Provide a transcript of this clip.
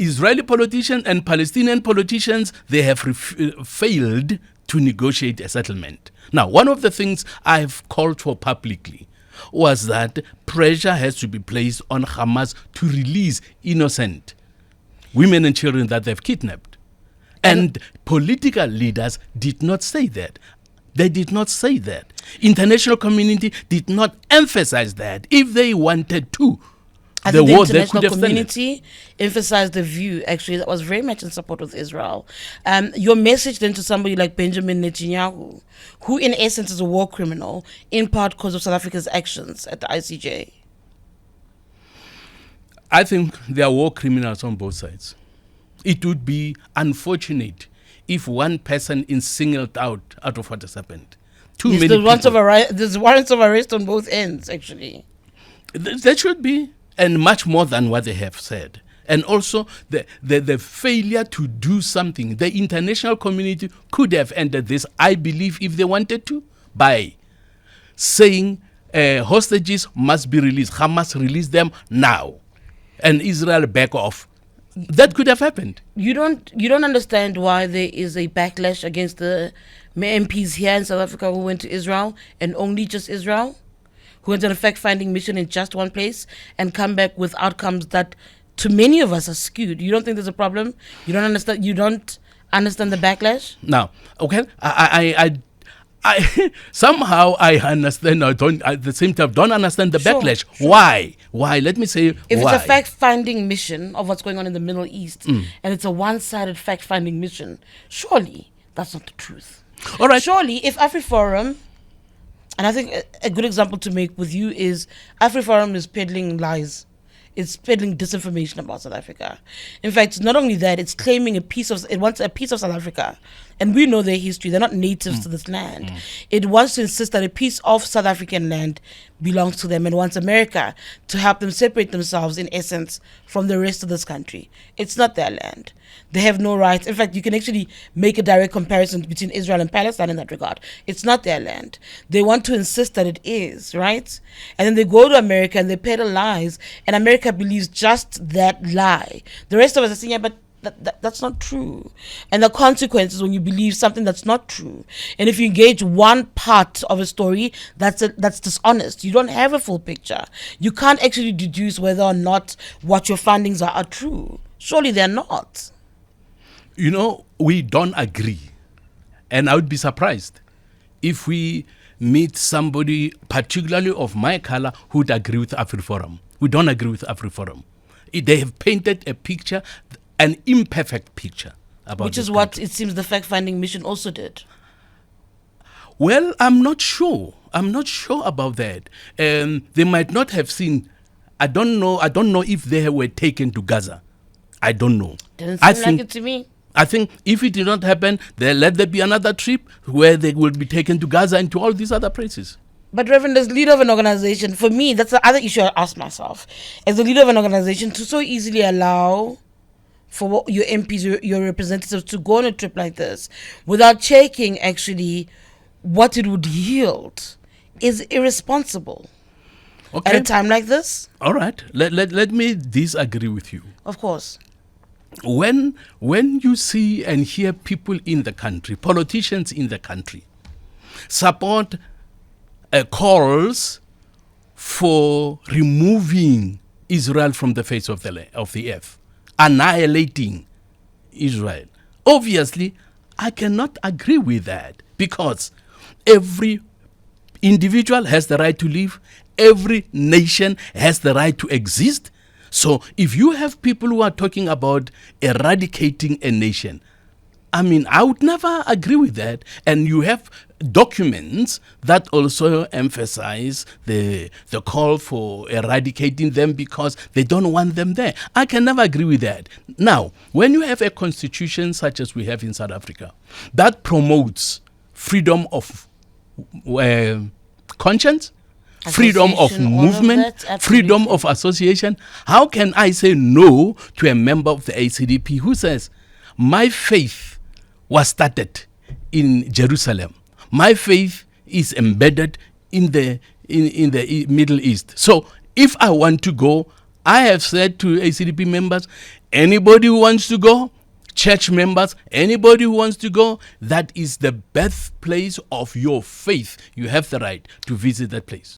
Israeli politicians and Palestinian politicians, they have failed to negotiate a settlement. Now, one of the things I've called for publicly was that pressure has to be placed on Hamas to release innocent women and children that they've kidnapped. And political leaders did not say that. They did not say that. International community did not emphasize that. If they wanted to, I think the international community emphasized the view, actually, that was very much in support of Israel. Your message then to somebody like Benjamin Netanyahu, who in essence is a war criminal, in part because of South Africa's actions at the ICJ. I think there are war criminals on both sides. It would be unfortunate if one person is singled out of what has happened. There's warrants of arrest on both ends, actually. There should be. And much more than what they have said. And also the failure to do something. The international community could have ended this, I believe, if they wanted to, by saying hostages must be released. Hamas release them now. And Israel back off. That could have happened. You don't understand why there is a backlash against the MPs here in South Africa who went to Israel, and only just Israel? Who went on a fact-finding mission in just one place and come back with outcomes that, to many of us, are skewed. You don't think there's a problem? You don't understand the backlash? Now, okay, I somehow I understand. I don't at the same time don't understand the backlash. Sure. Why? Let me say if why. It's a fact-finding mission of what's going on in the Middle East, and it's a one-sided fact-finding mission, surely that's not the truth. All right. Surely, if AfriForum. And I think a good example to make with you is AfriForum is peddling lies. It's peddling disinformation about South Africa. In fact, not only that, it's claiming it wants a piece of South Africa. And we know their history. They're not natives to this land. It wants to insist that a piece of South African land belongs to them and wants America to help them separate themselves, in essence, from the rest of this country. It's not their land. They have no rights. In fact, you can actually make a direct comparison between Israel and Palestine in that regard. It's not their land. They want to insist that it is, right? And then they go to America and they peddle lies, and America believes just that lie. The rest of us are saying, yeah, but that's not true. And the consequences when you believe something that's not true. And if you engage one part of a story, that's dishonest. You don't have a full picture. You can't actually deduce whether or not what your findings are true. Surely they're not. You know, we don't agree. And I would be surprised if we meet somebody, particularly of my color, who would agree with AfriForum. We don't agree with AfriForum. They have painted a picture, an imperfect picture about which is what it seems the fact-finding mission also did. Well, I'm not sure about that. They might not have seen. I don't know if they were taken to Gaza. I don't know. Didn't seem like it to me. I think if it did not happen, then let there be another trip where they will be taken to Gaza and to all these other places. But Reverend, as leader of an organization, for me, that's the other issue I ask myself. As the leader of an organization, to so easily allow for your MPs, your representatives to go on a trip like this without checking actually what it would yield is irresponsible. Okay. At a time like this? All right. Let me disagree with you. Of course. When you see and hear people in the country, politicians in the country, support calls for removing Israel from the face of the earth, annihilating Israel. Obviously, I cannot agree with that because every individual has the right to live. Every nation has the right to exist. So if you have people who are talking about eradicating a nation, I mean, I would never agree with that. And you have documents that also emphasize the call for eradicating them because they don't want them there. I can never agree with that. Now, when you have a constitution such as we have in South Africa that promotes freedom of conscience, freedom of movement, freedom of association, how can I say no to a member of the ACDP who says, my faith was started in Jerusalem. My faith is embedded in the Middle East. So if I want to go, I have said to ACDP members, Anybody who wants to go, church members, anybody who wants to go, that is the birthplace of your faith. You have the right to visit that place.